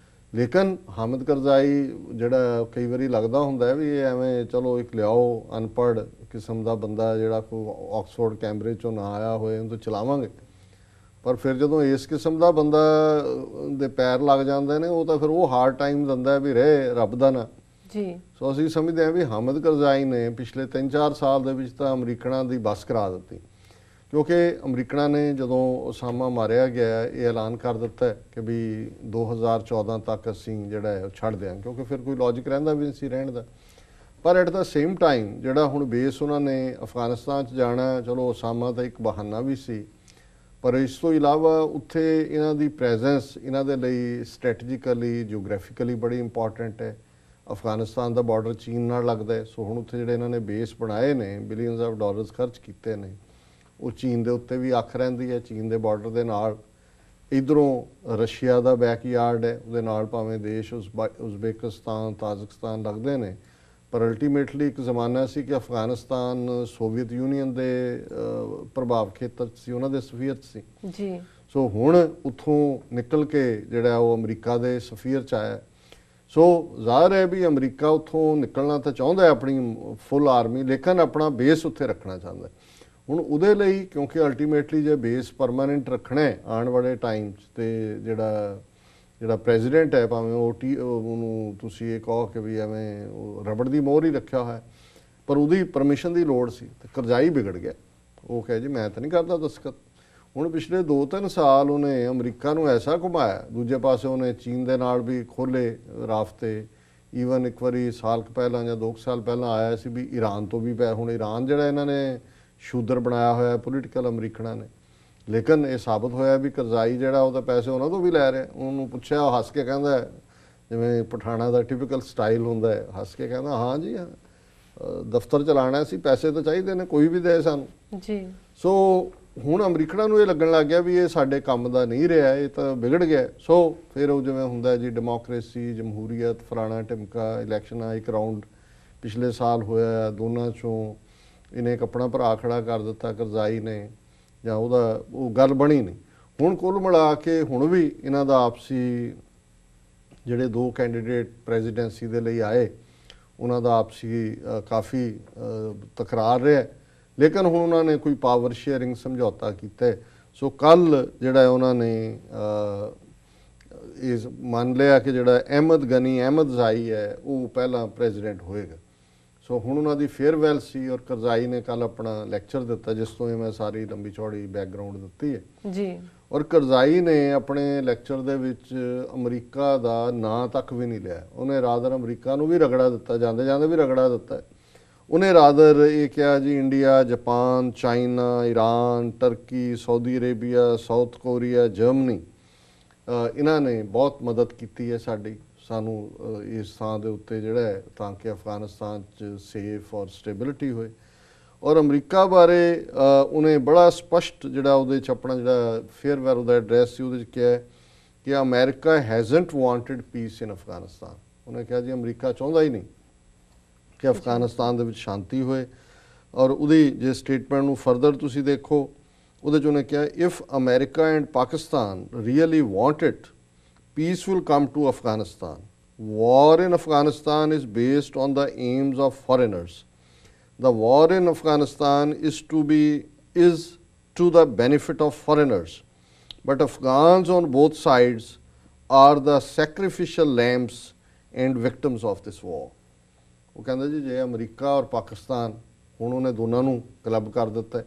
ਲੇਕਿਨ ਹਾਮਿਦ ਕਰਜ਼ਾਈ ਜਿਹੜਾ ਕਈ ਵਾਰੀ ਲੱਗਦਾ ਹੁੰਦਾ ਹੈ ਵੀ ਇਹ ਐਵੇਂ ਚਲੋ ਇੱਕ ਲਿਆਓ ਅਨਪੜ੍ਹ ਕਿਸਮ ਦਾ ਬੰਦਾ ਜਿਹੜਾ ਕੋਈ ਆਕਸਫੋਰਡ ਕੈਂਬਰਿਜ 'ਚੋਂ ਨਾ ਆਇਆ ਹੋਏ ਉਹਨੂੰ ਤਾਂ ਚਲਾਵਾਂਗੇ, ਪਰ ਫਿਰ ਜਦੋਂ ਇਸ ਕਿਸਮ ਦਾ ਬੰਦਾ ਦੇ ਪੈਰ ਲੱਗ ਜਾਂਦੇ ਨੇ ਉਹ ਤਾਂ ਫਿਰ ਉਹ ਹਾਰਡ ਟਾਈਮ ਦਿੰਦਾ ਵੀ ਰਹੇ ਰੱਬ ਦਾ ਨਾ ਜੀ। ਸੋ ਅਸੀਂ ਸਮਝਦੇ ਹਾਂ ਵੀ ਹਾਮਿਦ ਕਰਜ਼ਾਈ ਨੇ ਪਿਛਲੇ 3-4 ਸਾਲ ਦੇ ਵਿੱਚ ਤਾਂ ਅਮਰੀਕਨਾਂ ਦੀ ਬੱਸ ਕਰਾ ਦਿੱਤੀ, ਕਿਉਂਕਿ ਅਮਰੀਕਨਾਂ ਨੇ ਜਦੋਂ ਉਸਾਮਾ ਮਾਰਿਆ ਗਿਆ ਇਹ ਐਲਾਨ ਕਰ ਦਿੱਤਾ ਕਿ ਵੀ 2014 ਤੱਕ ਅਸੀਂ ਜਿਹੜਾ ਹੈ ਉਹ ਛੱਡ ਦਿਆਂਗੇ, ਕਿਉਂਕਿ ਫਿਰ ਕੋਈ ਲੌਜਿਕ ਰਹਿੰਦਾ ਵੀ ਨਹੀਂ ਸੀ ਰਹਿਣ ਦਾ। ਪਰ ਐਟ ਦਾ ਸੇਮ ਟਾਈਮ ਜਿਹੜਾ ਹੁਣ ਬੇਸ ਉਹਨਾਂ ਨੇ ਅਫਗਾਨਿਸਤਾਨ 'ਚ ਜਾਣਾ, ਚਲੋ ਉਸਾਮਾ ਤਾਂ ਇੱਕ ਬਹਾਨਾ ਵੀ ਸੀ, ਪਰ ਇਸ ਤੋਂ ਇਲਾਵਾ ਉੱਥੇ ਇਹਨਾਂ ਦੀ ਪ੍ਰੈਜ਼ੈਂਸ ਇਹਨਾਂ ਦੇ ਲਈ ਸਟ੍ਰੈਟਜੀਕਲੀ, ਜਿਓਗ੍ਰਾਫਿਕਲੀ ਬੜੀ ਇੰਪੋਰਟੈਂਟ ਹੈ। ਅਫਗਾਨਿਸਤਾਨ ਦਾ ਬਾਰਡਰ ਚੀਨ ਨਾਲ ਲੱਗਦਾ ਹੈ, ਸੋ ਹੁਣ ਉੱਥੇ ਜਿਹੜੇ ਇਹਨਾਂ ਨੇ ਬੇਸ ਬਣਾਏ ਨੇ, ਬਿਲੀਅਨਸ ਆਫ ਡਾਲਰਸ ਖਰਚ ਕੀਤੇ ਨੇ, ਉਹ ਚੀਨ ਦੇ ਉੱਤੇ ਵੀ ਅੱਖ ਰਹਿੰਦੀ ਹੈ। ਚੀਨ ਦੇ ਬਾਰਡਰ ਦੇ ਨਾਲ ਇੱਧਰੋਂ ਰਸ਼ੀਆ ਦਾ ਬੈਕਯਾਰਡ ਹੈ, ਉਹਦੇ ਨਾਲ ਭਾਵੇਂ ਦੇਸ਼ ਉਜ਼ਬੇਕਿਸਤਾਨ, ਤਾਜ਼ਿਕਸਤਾਨ ਲੱਗਦੇ ਨੇ, ਪਰ ਅਲਟੀਮੇਟਲੀ ਇੱਕ ਜ਼ਮਾਨਾ ਸੀ ਕਿ ਅਫਗਾਨਿਸਤਾਨ ਸੋਵੀਅਤ ਯੂਨੀਅਨ ਦੇ ਪ੍ਰਭਾਵ ਖੇਤਰ 'ਚ ਸੀ, ਉਹਨਾਂ ਦੇ ਸਫੀਅਰ 'ਚ ਸੀ ਜੀ। ਸੋ ਹੁਣ ਉੱਥੋਂ ਨਿਕਲ ਕੇ ਜਿਹੜਾ ਉਹ ਅਮਰੀਕਾ ਦੇ ਸਫੀਅਰ 'ਚ ਆਇਆ। ਸੋ ਜ਼ਾਹਰ ਹੈ ਵੀ ਅਮਰੀਕਾ ਉੱਥੋਂ ਨਿਕਲਣਾ ਤਾਂ ਚਾਹੁੰਦਾ ਹੈ ਆਪਣੀ ਫੁੱਲ ਆਰਮੀ, ਲੇਕਿਨ ਆਪਣਾ ਬੇਸ ਉੱਥੇ ਰੱਖਣਾ ਚਾਹੁੰਦਾ। ਹੁਣ ਉਹਦੇ ਲਈ ਕਿਉਂਕਿ ਅਲਟੀਮੇਟਲੀ ਜੇ ਬੇਸ ਪਰਮਾਨੈਂਟ ਰੱਖਣਾ ਹੈ ਆਉਣ ਵਾਲੇ ਟਾਈਮ 'ਚ, ਤੇ ਜਿਹੜਾ ਜਿਹੜਾ ਪ੍ਰੈਜ਼ੀਡੈਂਟ ਹੈ, ਭਾਵੇਂ ਉਹਨੂੰ ਤੁਸੀਂ ਇਹ ਕਹੋ ਕਿ ਵੀ ਐਵੇਂ ਉਹ ਰਬੜ ਦੀ ਮੋਹਰ ਹੀ ਰੱਖਿਆ ਹੋਇਆ, ਪਰ ਉਹਦੀ ਪਰਮਿਸ਼ਨ ਦੀ ਲੋੜ ਸੀ ਤੇ ਕਰਜ਼ਾਈ ਵਿਗੜ ਗਿਆ। ਉਹ ਕਹੇ ਜੀ ਮੈਂ ਤਾਂ ਨਹੀਂ ਕਰਦਾ ਦਸਤਖਤ। ਹੁਣ ਪਿਛਲੇ 2-3 ਸਾਲ ਉਹਨੇ ਅਮਰੀਕਾ ਨੂੰ ਐਸਾ ਘੁਮਾਇਆ, ਦੂਜੇ ਪਾਸੇ ਉਹਨੇ ਚੀਨ ਦੇ ਨਾਲ ਵੀ ਖੋਲੇ ਰਾਫਤੇ। ਈਵਨ ਇੱਕ ਵਾਰੀ ਸਾਲ ਕੁ ਪਹਿਲਾਂ ਜਾਂ 2 ਸਾਲ ਪਹਿਲਾਂ ਆਇਆ ਸੀ ਵੀ ਈਰਾਨ ਤੋਂ ਵੀ ਹੁਣ ਈਰਾਨ ਜਿਹੜਾ ਇਹਨਾਂ ਨੇ ਸ਼ੂਦਰ ਬਣਾਇਆ ਹੋਇਆ ਪੋਲੀਟੀਕਲ ਅਮਰੀਕਨਾਂ ਨੇ, ਲੇਕਿਨ ਇਹ ਸਾਬਤ ਹੋਇਆ ਵੀ ਕਰਜ਼ਾਈ ਜਿਹੜਾ ਉਹਦਾ ਪੈਸੇ ਉਹਨਾਂ ਤੋਂ ਵੀ ਲੈ ਰਿਹਾ। ਉਹਨੂੰ ਪੁੱਛਿਆ, ਉਹ ਹੱਸ ਕੇ ਕਹਿੰਦਾ, ਜਿਵੇਂ ਪਠਾਣਾ ਦਾ ਟਿਪੀਕਲ ਸਟਾਈਲ ਹੁੰਦਾ ਹੈ, ਹੱਸ ਕੇ ਕਹਿੰਦਾ ਹਾਂ ਜੀ ਹਾਂ, ਦਫ਼ਤਰ ਚਲਾਉਣਾ ਸੀ, ਪੈਸੇ ਤਾਂ ਚਾਹੀਦੇ ਨੇ, ਕੋਈ ਵੀ ਦੇ ਸਾਨੂੰ ਜੀ। ਸੋ ਹੁਣ ਅਮਰੀਕਨਾਂ ਨੂੰ ਇਹ ਲੱਗਣ ਲੱਗ ਗਿਆ ਵੀ ਇਹ ਸਾਡੇ ਕੰਮ ਦਾ ਨਹੀਂ ਰਿਹਾ, ਇਹ ਤਾਂ ਵਿਗੜ ਗਿਆ। ਸੋ ਫਿਰ ਉਹ ਜਿਵੇਂ ਹੁੰਦਾ ਜੀ ਡੈਮੋਕ੍ਰੇਸੀ, ਜਮਹੂਰੀਅਤ, ਫਲਾਣਾ ਟਿਮਕਾ, ਇਲੈਕਸ਼ਨਾਂ ਇੱਕ ਰਾਊਂਡ ਪਿਛਲੇ ਸਾਲ ਹੋਇਆ, ਦੋਨਾਂ 'ਚੋਂ ਇਹਨੇ ਇੱਕ ਆਪਣਾ ਭਰਾ ਖੜਾ ਕਰ ਦਿੱਤਾ ਕਰਜ਼ਾਈ ਨੇ, ਜਾਂ ਉਹਦਾ ਉਹ ਗੱਲ ਬਣੀ ਨਹੀਂ। ਹੁਣ ਕੁੱਲ ਮਿਲਾ ਕੇ ਹੁਣ ਵੀ ਇਹਨਾਂ ਦਾ ਆਪਸੀ ਜਿਹੜੇ 2 ਕੈਂਡੀਡੇਟ ਪ੍ਰੈਜ਼ੀਡੈਂਸੀ ਦੇ ਲਈ ਆਏ, ਉਹਨਾਂ ਦਾ ਆਪਸੀ ਕਾਫੀ ਤਕਰਾਰ ਰਿਹਾ, ਲੇਕਿਨ ਹੁਣ ਉਹਨਾਂ ਨੇ ਕੋਈ ਪਾਵਰ ਸ਼ੇਅਰਿੰਗ ਸਮਝੌਤਾ ਕੀਤਾ। ਸੋ ਕੱਲ ਜਿਹੜਾ ਉਹਨਾਂ ਨੇ ਇਹ ਮੰਨ ਲਿਆ ਕਿ ਜਿਹੜਾ ਅਹਿਮਦ ਗਨੀ ਅਹਿਮਦਜ਼ਾਈ ਹੈ ਉਹ ਪਹਿਲਾਂ ਪ੍ਰੈਜ਼ੀਡੈਂਟ ਹੋਏਗਾ। ਸੋ ਹੁਣ ਉਹਨਾਂ ਦੀ ਫੇਅਰਵੈਲ ਸੀ ਔਰ ਕਰਜ਼ਾਈ ਨੇ ਕੱਲ ਆਪਣਾ ਲੈਕਚਰ ਦਿੱਤਾ, ਜਿਸ ਤੋਂ ਇਹ ਮੈਂ ਸਾਰੀ ਲੰਬੀ ਚੌੜੀ ਬੈਕਗਰਾਉਂਡ ਦਿੱਤੀ ਹੈ ਜੀ। ਔਰ ਕਰਜ਼ਾਈ ਨੇ ਆਪਣੇ ਲੈਕਚਰ ਦੇ ਵਿੱਚ ਅਮਰੀਕਾ ਦਾ ਨਾਂ ਤੱਕ ਵੀ ਨਹੀਂ ਲਿਆ। ਉਹਨੇ ਰਾਦਰ ਅਮਰੀਕਾ ਨੂੰ ਵੀ ਰਗੜਾ ਦਿੱਤਾ, ਜਾਂਦੇ ਜਾਂਦੇ ਵੀ ਰਗੜਾ ਦਿੱਤਾ। ਉਹਨੇ ਰਾਦਰ ਇਹ ਕਿਹਾ ਜੀ India, Japan, China, Iran, turkey, Saudi Arabia, south Korea, Germany, ਇਹਨਾਂ ਨੇ ਬਹੁਤ ਮਦਦ ਕੀਤੀ ਹੈ ਸਾਡੀ, ਸਾਨੂੰ ਇਸ ਥਾਂ ਦੇ ਉੱਤੇ ਜਿਹੜਾ ਹੈ ਤਾਂ ਕਿ ਅਫਗਾਨਿਸਤਾਨ 'ਚ ਸੇਫ ਔਰ ਸਟੇਬਿਲਿਟੀ ਹੋਏ। ਔਰ ਅਮਰੀਕਾ ਬਾਰੇ ਉਹਨੇ ਬੜਾ ਸਪਸ਼ਟ ਜਿਹੜਾ ਉਹਦੇ 'ਚ ਆਪਣਾ ਜਿਹੜਾ ਫੇਅਰਵੈਲ ਉਹਦਾ ਐਡਰੈਸ ਸੀ, ਉਹਦੇ 'ਚ ਕਿਹਾ ਕਿ ਅਮਰੀਕਾ ਹੈਜ਼ਨਟ ਵਾਂਟਡ ਪੀਸ ਇਨ ਅਫਗਾਨਿਸਤਾਨ। ਉਹਨੇ ਕਿਹਾ ਜੀ ਅਮਰੀਕਾ ਚਾਹੁੰਦਾ ਹੀ ਨਹੀਂ ਕਿ ਅਫਗਾਨਿਸਤਾਨ ਦੇ ਵਿੱਚ ਸ਼ਾਂਤੀ ਹੋਏ। ਔਰ ਉਹਦੀ ਜੇ ਸਟੇਟਮੈਂਟ ਨੂੰ ਫਰਦਰ ਤੁਸੀਂ ਦੇਖੋ, ਉਹਦੇ 'ਚ ਉਹਨੇ ਕਿਹਾ if America and Pakistan really want it, peace will come to Afghanistan. War in Afghanistan is based on the aims of foreigners. The war in Afghanistan is to the benefit of foreigners. But Afghans on both sides are the sacrificial lambs and victims of this war. ਉਹ ਕਹਿੰਦਾ ਜੀ ਜੇ America ਔਰ ਪਾਕਿਸਤਾਨ, ਹੁਣ ਉਹਨੇ ਦੋਨਾਂ ਨੂੰ club ਕਰ ਦਿੱਤਾ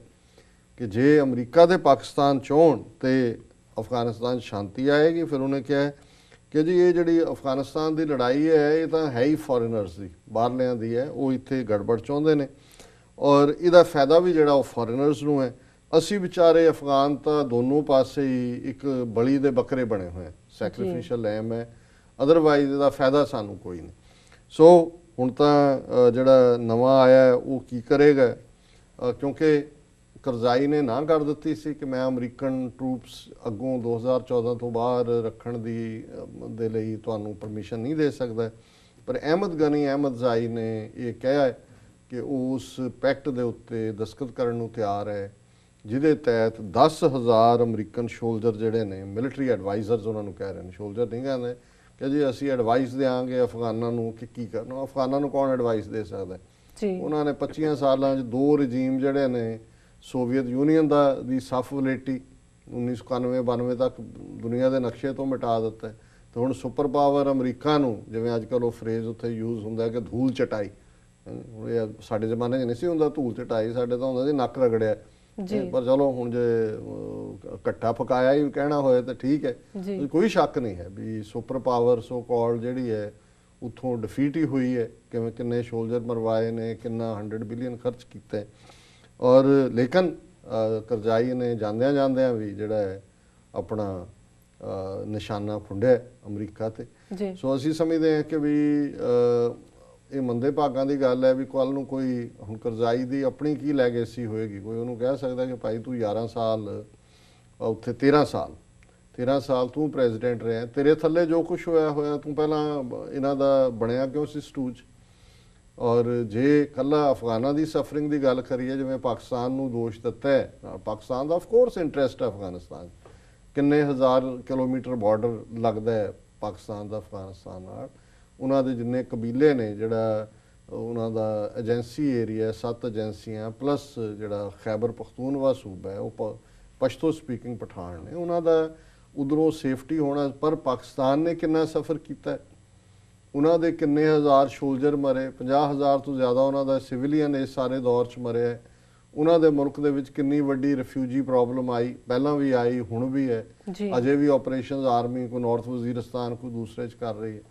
ਕਿ ਜੇ ਅਮਰੀਕਾ ਤੇ ਪਾਕਿਸਤਾਨ ਚਾਹੁਣ ਤੇ ਅਫਗਾਨਿਸਤਾਨ ਸ਼ਾਂਤੀ ਆਏਗੀ। ਫਿਰ ਉਹਨੇ ਕਿਹਾ ਕਿ ਜੀ ਇਹ ਜਿਹੜੀ ਅਫਗਾਨਿਸਤਾਨ ਦੀ ਲੜਾਈ ਹੈ ਇਹ ਤਾਂ ਹੈ ਹੀ ਫੋਰਨਰਸ ਦੀ, ਬਾਹਰਲਿਆਂ ਦੀ ਹੈ, ਉਹ ਇੱਥੇ ਗੜਬੜ ਚਾਹੁੰਦੇ ਨੇ ਔਰ ਇਹਦਾ ਫਾਇਦਾ ਵੀ ਜਿਹੜਾ ਉਹ ਫੋਰਨਰਸ ਨੂੰ ਹੈ। ਅਸੀਂ ਵਿਚਾਰੇ ਅਫਗਾਨ ਤਾਂ ਦੋਨੋਂ ਪਾਸੇ ਹੀ ਇੱਕ ਬਲੀ ਦੇ ਬੱਕਰੇ ਬਣੇ ਹੋਏ, ਸੈਕਰੀਫਿਸ਼ਲ ਲੈਮ ਹੈ, ਅਦਰਵਾਈਜ਼ ਇਹਦਾ ਫਾਇਦਾ ਸਾਨੂੰ ਕੋਈ ਨਹੀਂ। ਸੋ ਹੁਣ ਤਾਂ ਜਿਹੜਾ ਨਵਾਂ ਆਇਆ ਉਹ ਕੀ ਕਰੇਗਾ, ਕਿਉਂਕਿ ਕਰਜ਼ਾਈ ਨੇ ਨਾ ਕਰ ਦਿੱਤੀ ਸੀ ਕਿ ਮੈਂ ਅਮਰੀਕਨ ਟਰੂਪਸ ਅੱਗੋਂ 2014 ਤੋਂ ਬਾਹਰ ਰੱਖਣ ਦੇ ਲਈ ਤੁਹਾਨੂੰ ਪਰਮਿਸ਼ਨ ਨਹੀਂ ਦੇ ਸਕਦਾ, ਪਰ ਅਹਿਮਦ ਗਨੀ ਅਹਿਮਦਜ਼ਾਈ ਨੇ ਇਹ ਕਿਹਾ ਕਿ ਉਸ ਪੈਕਟ ਦੇ ਉੱਤੇ ਦਸਤਖਤ ਕਰਨ ਨੂੰ ਤਿਆਰ ਹੈ, ਜਿਹਦੇ ਤਹਿਤ 10,000 ਅਮਰੀਕਨ ਸ਼ੋਲਜਰ ਜਿਹੜੇ ਨੇ, ਮਿਲਟਰੀ ਐਡਵਾਈਜ਼ਰਸ ਉਹਨਾਂ ਨੂੰ ਕਹਿ ਰਹੇ ਨੇ, ਸ਼ੋਲਜਰ ਨਹੀਂ ਕਹਿੰਦੇ, ਕਿ ਜੀ ਅਸੀਂ ਐਡਵਾਈਸ ਦੇਵਾਂਗੇ ਅਫਗਾਨਾਂ ਨੂੰ ਕਿ ਕੀ ਕਰਨਾ। ਅਫਗਾਨਾਂ ਨੂੰ ਕੌਣ ਐਡਵਾਈਸ ਦੇ ਸਕਦਾ ਜੀ? ਉਹਨਾਂ ਨੇ 25 ਸਾਲਾਂ 'ਚ 2 ਰਜੀਮ ਜਿਹੜੇ ਨੇ, ਸੋਵੀਅਤ ਯੂਨੀਅਨ ਦੀ ਸਫ ਵਲੇਟੀ 1991-92 ਤੱਕ ਦੁਨੀਆ ਦੇ ਨਕਸ਼ੇ ਤੋਂ ਮਿਟਾ ਦਿੱਤਾ ਤੇ ਹੁਣ ਸੁਪਰ ਪਾਵਰ ਅਮਰੀਕਾ ਨੂੰ, ਜਿਵੇਂ ਅੱਜ ਕੱਲ੍ਹ ਉਹ ਫਰੇਜ਼ ਉੱਥੇ ਯੂਜ਼ ਹੁੰਦਾ ਕਿ ਧੂਲ ਚਟਾਈ, ਇਹ ਸਾਡੇ ਜ਼ਮਾਨੇ 'ਚ ਨਹੀਂ ਸੀ ਹੁੰਦਾ ਧੂਲ ਚਟਾਈ, ਸਾਡੇ ਤਾਂ ਹੁੰਦਾ ਸੀ ਨੱਕ ਰਗੜਿਆ। ਪਰ ਚਲੋ ਹੁਣ ਜੇ ਇਕੱਠਾ ਪਕਾਇਆ ਹੀ ਕਹਿਣਾ ਹੋਏ ਤਾਂ ਠੀਕ ਹੈ, ਕੋਈ ਸ਼ੱਕ ਨਹੀਂ ਹੈ ਵੀ ਸੁਪਰ ਪਾਵਰ ਸੋ ਕਾਲਡ ਜਿਹੜੀ ਹੈ ਉੱਥੋਂ ਡਿਫੀਟ ਹੀ ਹੋਈ ਹੈ। ਕਿਵੇਂ ਕਿੰਨੇ ਸ਼ੋਲਜਰ ਮਰਵਾਏ ਨੇ, ਕਿੰਨਾ 100 ਬਿਲੀਅਨ ਖਰਚ ਕੀਤਾ। ਔਰ ਲੇਕਿਨ ਕਰਜ਼ਾਈ ਨੇ ਜਾਂਦਿਆਂ ਜਾਂਦਿਆਂ ਵੀ ਜਿਹੜਾ ਹੈ ਆਪਣਾ ਨਿਸ਼ਾਨਾ ਫੁੰਡਿਆ ਅਮਰੀਕਾ ਤੇ। ਸੋ ਅਸੀਂ ਸਮਝਦੇ ਹਾਂ ਕਿ ਵੀ ਇਹ ਮੰਦੇ ਭਾਗਾਂ ਦੀ ਗੱਲ ਹੈ ਵੀ ਕੱਲ੍ਹ ਨੂੰ ਕੋਈ ਹੁਣ ਕਰਜ਼ਾਈ ਦੀ ਆਪਣੀ ਕੀ ਲੈਗੇਸੀ ਹੋਏਗੀ। ਕੋਈ ਉਹਨੂੰ ਕਹਿ ਸਕਦਾ ਕਿ ਭਾਈ ਤੂੰ 11 ਸਾਲ ਉੱਥੇ 13 ਸਾਲ ਤੂੰ ਪ੍ਰੈਜ਼ੀਡੈਂਟ ਰਿਹਾ, ਤੇਰੇ ਥੱਲੇ ਜੋ ਕੁਛ ਹੋਇਆ ਤੂੰ ਪਹਿਲਾਂ ਇਹਨਾਂ ਦਾ ਬਣਿਆ ਕਿਉਂ ਸੀ ਸਟੂਜ। ਔਰ ਜੇ ਕੱਲਾ ਅਫਗਾਨਾਂ ਦੀ ਸਫਰਿੰਗ ਦੀ ਗੱਲ ਕਰੀਏ, ਜਿਵੇਂ ਪਾਕਿਸਤਾਨ ਨੂੰ ਦੋਸ਼ ਦਿੱਤਾ ਹੈ, ਪਾਕਿਸਤਾਨ ਦਾ ਆਫਕੋਰਸ ਇੰਟਰਸਟ ਹੈ ਅਫਗਾਨਿਸਤਾਨ, ਕਿੰਨੇ ਹਜ਼ਾਰ ਕਿਲੋਮੀਟਰ ਬਾਰਡਰ ਲੱਗਦਾ ਹੈ ਪਾਕਿਸਤਾਨ ਦਾ ਅਫਗਾਨਿਸਤਾਨ ਨਾਲ। ਉਹਨਾਂ ਦੇ ਜਿੰਨੇ ਕਬੀਲੇ ਨੇ, ਜਿਹੜਾ ਉਹਨਾਂ ਦਾ ਏਜੰਸੀ ਏਰੀਆ 7 ਏਜੰਸੀਆਂ ਪਲੱਸ ਜਿਹੜਾ ਖੈਬਰ ਪਖਤੂਨਵਾ ਸੂਬਾ ਹੈ ਉਹ ਪਸ਼ਤੋ ਸਪੀਕਿੰਗ ਪਠਾਨ ਨੇ, ਉਹਨਾਂ ਦਾ ਉਧਰੋਂ ਸੇਫਟੀ ਹੋਣਾ। ਪਰ ਪਾਕਿਸਤਾਨ ਨੇ ਕਿੰਨਾ ਸਫ਼ਰ ਕੀਤਾ, ਉਹਨਾਂ ਦੇ ਕਿੰਨੇ ਹਜ਼ਾਰ ਸੋਲਜਰ ਮਰੇ, 50,000 ਤੋਂ ਜ਼ਿਆਦਾ ਉਹਨਾਂ ਦਾ ਸਿਵਲੀਅਨ ਇਸ ਸਾਰੇ ਦੌਰ 'ਚ ਮਰਿਆ ਹੈ। ਉਹਨਾਂ ਦੇ ਮੁਲਕ ਦੇ ਵਿੱਚ ਕਿੰਨੀ ਵੱਡੀ ਰਿਫਿਊਜੀ ਪ੍ਰੋਬਲਮ ਆਈ, ਪਹਿਲਾਂ ਵੀ ਆਈ, ਹੁਣ ਵੀ ਹੈ, ਅਜੇ ਵੀ ਆਪਰੇਸ਼ਨਸ ਆਰਮੀ ਕੋਈ ਨਾਰਥ ਵਜ਼ੀਰਿਸਤਾਨ ਕੋਈ ਦੂਸਰੇ 'ਚ ਕਰ ਰਹੀ ਹੈ।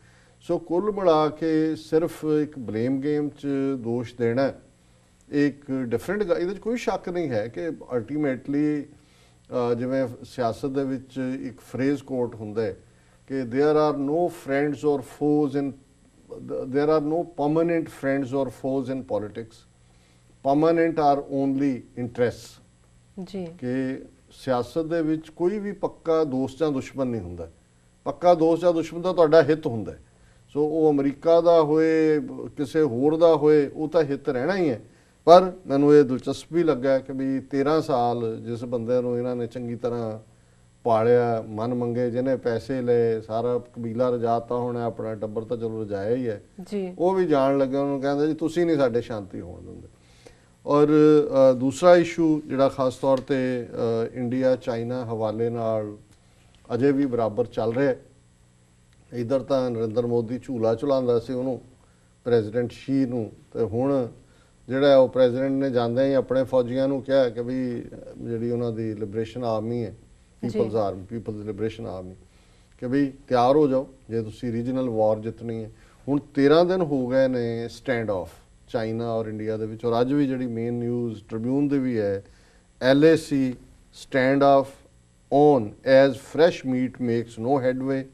ਸੋ ਕੁੱਲ ਮਿਲਾ ਕੇ ਸਿਰਫ ਇੱਕ ਬਲੇਮ ਗੇਮ 'ਚ ਦੋਸ਼ ਦੇਣਾ ਇੱਕ ਡਿਫਰੈਂਟ, ਇਹਦੇ 'ਚ ਕੋਈ ਸ਼ੱਕ ਨਹੀਂ ਹੈ ਕਿ ਅਲਟੀਮੇਟਲੀ ਜਿਵੇਂ ਸਿਆਸਤ ਦੇ ਵਿੱਚ ਇੱਕ ਫਰੇਜ਼ ਕੋਟ ਹੁੰਦਾ ਹੈ ਕਿ there are no friends or foes in, there are no permanent friends or foes in politics, permanent are only interest. ਜੀ ਕਿ ਸਿਆਸਤ ਦੇ ਵਿੱਚ ਕੋਈ ਵੀ ਪੱਕਾ ਦੋਸਤ ਜਾਂ ਦੁਸ਼ਮਣ ਨਹੀਂ ਹੁੰਦਾ। ਪੱਕਾ ਦੋਸਤ ਜਾਂ ਦੁਸ਼ਮਣ ਦਾ ਤੁਹਾਡਾ ਹਿੱਤ ਹੁੰਦਾ। ਸੋ ਉਹ ਅਮਰੀਕਾ ਦਾ ਹੋਏ ਕਿਸੇ ਹੋਰ ਦਾ ਹੋਏ, ਉਹ ਤਾਂ ਹਿੱਤ ਰਹਿਣਾ ਹੀ ਹੈ। ਪਰ ਮੈਨੂੰ ਇਹ ਦਿਲਚਸਪ ਵੀ ਲੱਗਾ ਕਿ ਵੀ 13 ਸਾਲ ਜਿਸ ਬੰਦੇ ਨੂੰ ਇਹਨਾਂ ਨੇ ਚੰਗੀ ਤਰ੍ਹਾਂ ਪਾਲਿਆ, ਮਨ ਮੰਗੇ, ਜਿਹਨੇ ਪੈਸੇ ਲਏ, ਸਾਰਾ ਕਬੀਲਾ ਰਜਾਤਾ ਹੋਣਾ, ਆਪਣਾ ਟੱਬਰ ਤਾਂ ਚਲੋ ਰਜਾਇਆ ਹੀ ਹੈ, ਉਹ ਵੀ ਜਾਣ ਲੱਗਾ, ਉਹਨੂੰ ਕਹਿੰਦਾ ਜੀ ਤੁਸੀਂ ਨਹੀਂ ਸਾਡੇ ਸ਼ਾਂਤੀ ਹੋਣ ਦਿੰਦੇ। ਔਰ ਦੂਸਰਾ ਇਸ਼ੂ ਜਿਹੜਾ ਖਾਸ ਤੌਰ 'ਤੇ ਇੰਡੀਆ ਚਾਈਨਾ ਹਵਾਲੇ ਨਾਲ ਅਜੇ ਵੀ ਬਰਾਬਰ ਚੱਲ ਰਿਹਾ। ਇੱਧਰ ਤਾਂ ਨਰਿੰਦਰ ਮੋਦੀ ਝੂਲਾ ਝੁਲਾਉਂਦਾ ਸੀ ਉਹਨੂੰ, ਪ੍ਰੈਜ਼ੀਡੈਂਟ ਸ਼ੀ ਨੂੰ, ਅਤੇ ਹੁਣ ਜਿਹੜਾ ਉਹ ਪ੍ਰੈਜ਼ੀਡੈਂਟ ਨੇ ਜਾਂਦਿਆਂ ਹੀ ਆਪਣੇ ਫੌਜੀਆਂ ਨੂੰ ਕਿਹਾ ਕਿ ਵੀ ਜਿਹੜੀ ਉਹਨਾਂ ਦੀ ਲਿਬਰੇਸ਼ਨ ਆਰਮੀ ਹੈ, people's army, people's liberation army, ਕਿ ਵੀ ਤਿਆਰ ਹੋ ਜਾਓ ਜੇ ਤੁਸੀਂ ਰੀਜਨਲ ਵਾਰ ਜਿੱਤਣੀ ਹੈ। ਹੁਣ 13 ਦਿਨ ਹੋ ਗਏ ਨੇ ਸਟੈਂਡ ਆਫ ਚਾਈਨਾ ਔਰ ਇੰਡੀਆ ਦੇ ਵਿੱਚ, ਔਰ ਅੱਜ ਵੀ ਜਿਹੜੀ ਮੇਨ ਨਿਊਜ਼ ਟ੍ਰਿਬਿਊਨ ਦੀ ਵੀ ਹੈ, LAC stand off on as fresh meet makes no headway,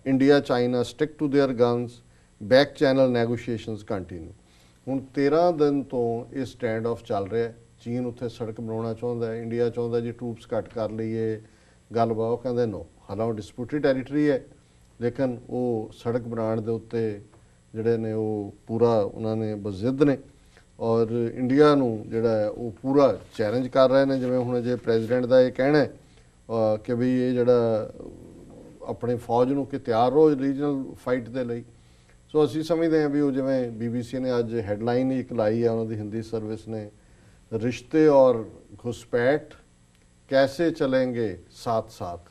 India China stick to their guns, back channel negotiations continue. ਹੁਣ 13 ਦਿਨ ਤੋਂ ਇਹ ਸਟੈਂਡ ਆਫ ਚੱਲ ਰਿਹਾ। ਚੀਨ ਉੱਥੇ ਸੜਕ ਬਣਾਉਣਾ ਚਾਹੁੰਦਾ ਹੈ, ਇੰਡੀਆ ਚਾਹੁੰਦਾ ਜੀ ਟਰੂਪਸ ਘੱਟ ਕਰ ਲਈਏ, ਗੱਲਬਾਤ। ਉਹ ਕਹਿੰਦੇ ਨੋ, ਹਾਲਾਂਕਿ ਡਿਸਪਿਊਟਡ ਟੈਰੀਟਰੀ ਹੈ, ਲੇਕਿਨ ਉਹ ਸੜਕ ਬਣਾਉਣ ਦੇ ਉੱਤੇ ਜਿਹੜੇ ਨੇ ਉਹ ਪੂਰਾ ਉਹਨਾਂ ਨੇ ਬਜ਼ਿੱਦ ਨੇ, ਔਰ ਇੰਡੀਆ ਨੂੰ ਜਿਹੜਾ ਹੈ ਉਹ ਪੂਰਾ ਚੈਲੰਜ ਕਰ ਰਹੇ ਨੇ। ਜਿਵੇਂ ਹੁਣ ਜੇ ਪ੍ਰੈਜ਼ੀਡੈਂਟ ਦਾ ਇਹ ਕਹਿਣਾ ਹੈ ਕਿ ਵੀ ਇਹ ਜਿਹੜਾ ਆਪਣੀ ਫੌਜ ਨੂੰ ਕਿ ਤਿਆਰ ਰਹੋ ਰੀਜਨਲ ਫਾਈਟ ਦੇ ਲਈ। ਸੋ ਅਸੀਂ ਸਮਝਦੇ ਹਾਂ ਵੀ ਉਹ ਜਿਵੇਂ BBC ਨੇ ਅੱਜ ਹੈਡਲਾਈਨ ਇੱਕ ਲਾਈ ਹੈ ਉਹਨਾਂ ਦੀ ਹਿੰਦੀ ਸਰਵਿਸ ਨੇ, ਰਿਸ਼ਤੇ ਔਰ ਘੁਸਪੈਠ ਕੈਸੇ ਚਲेंगे ਸਾਥ ਸਾਥ।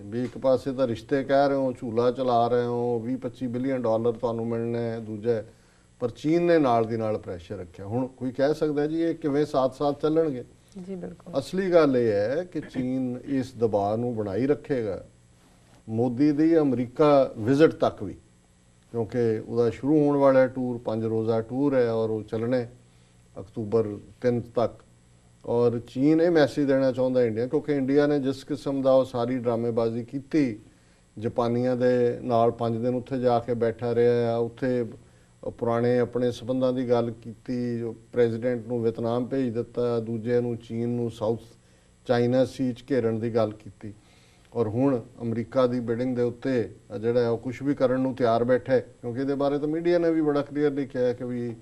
ਵੀ ਇੱਕ ਪਾਸੇ ਤਾਂ ਰਿਸ਼ਤੇ ਕਹਿ ਰਹੇ ਹੋ, ਝੂਲਾ ਚਲਾ ਰਹੇ ਹੋ, 20-25 ਬਿਲੀਅਨ ਡਾਲਰ ਤੁਹਾਨੂੰ ਮਿਲਣਾ ਹੈ, ਦੂਜਾ ਪਰ ਚੀਨ ਨੇ ਨਾਲ ਦੀ ਨਾਲ ਪ੍ਰੈਸ਼ਰ ਰੱਖਿਆ। ਹੁਣ ਕੋਈ ਕਹਿ ਸਕਦਾ ਜੀ ਇਹ ਕਿਵੇਂ ਸਾਥ ਸਾਥ ਚੱਲਣਗੇ? ਜੀ ਬਿਲਕੁਲ। ਅਸਲੀ ਗੱਲ ਇਹ ਹੈ ਕਿ ਚੀਨ ਇਸ ਦਬਾਅ ਨੂੰ ਬਣਾਈ ਰੱਖੇਗਾ ਮੋਦੀ ਦੀ ਅਮਰੀਕਾ ਵਿਜ਼ਿਟ ਤੱਕ ਵੀ, ਕਿਉਂਕਿ ਉਹਦਾ ਸ਼ੁਰੂ ਹੋਣ ਵਾਲਾ ਟੂਰ 5 ਰੋਜ਼ਾ ਟੂਰ ਹੈ ਔਰ ਉਹ ਚੱਲਣੇ ਅਕਤੂਬਰ 3 ਤੱਕ। ਔਰ ਚੀਨ ਇਹ ਮੈਸੇਜ ਦੇਣਾ ਚਾਹੁੰਦਾ ਇੰਡੀਆ, ਕਿਉਂਕਿ ਇੰਡੀਆ ਨੇ ਜਿਸ ਕਿਸਮ ਦਾ ਉਹ ਸਾਰੀ ਡਰਾਮੇਬਾਜ਼ੀ ਕੀਤੀ, ਜਾਪਾਨੀਆਂ ਦੇ ਨਾਲ 5 ਦਿਨ ਉੱਥੇ ਜਾ ਕੇ ਬੈਠਾ ਰਿਹਾ ਆ, ਉੱਥੇ ਪੁਰਾਣੇ ਆਪਣੇ ਸਬੰਧਾਂ ਦੀ ਗੱਲ ਕੀਤੀ, ਜੋ ਪ੍ਰੈਜ਼ੀਡੈਂਟ ਨੂੰ ਵੀਅਤਨਾਮ ਭੇਜ ਦਿੱਤਾ, ਦੂਜੇ ਨੂੰ ਚੀਨ ਨੂੰ ਸਾਊਥ ਚਾਈਨਾ ਸੀ 'ਚ ਘੇਰਨ ਦੀ ਗੱਲ ਕੀਤੀ, ਔਰ ਹੁਣ ਅਮਰੀਕਾ ਦੀ ਬਿਡਿੰਗ ਦੇ ਉੱਤੇ ਜਿਹੜਾ ਉਹ ਕੁਝ ਵੀ ਕਰਨ ਨੂੰ ਤਿਆਰ ਬੈਠਾ, ਕਿਉਂਕਿ ਇਹਦੇ ਬਾਰੇ ਤਾਂ ਮੀਡੀਆ ਨੇ ਵੀ ਬੜਾ ਕਲੀਅਰਲੀ ਕਿਹਾ ਕਿ ਵੀ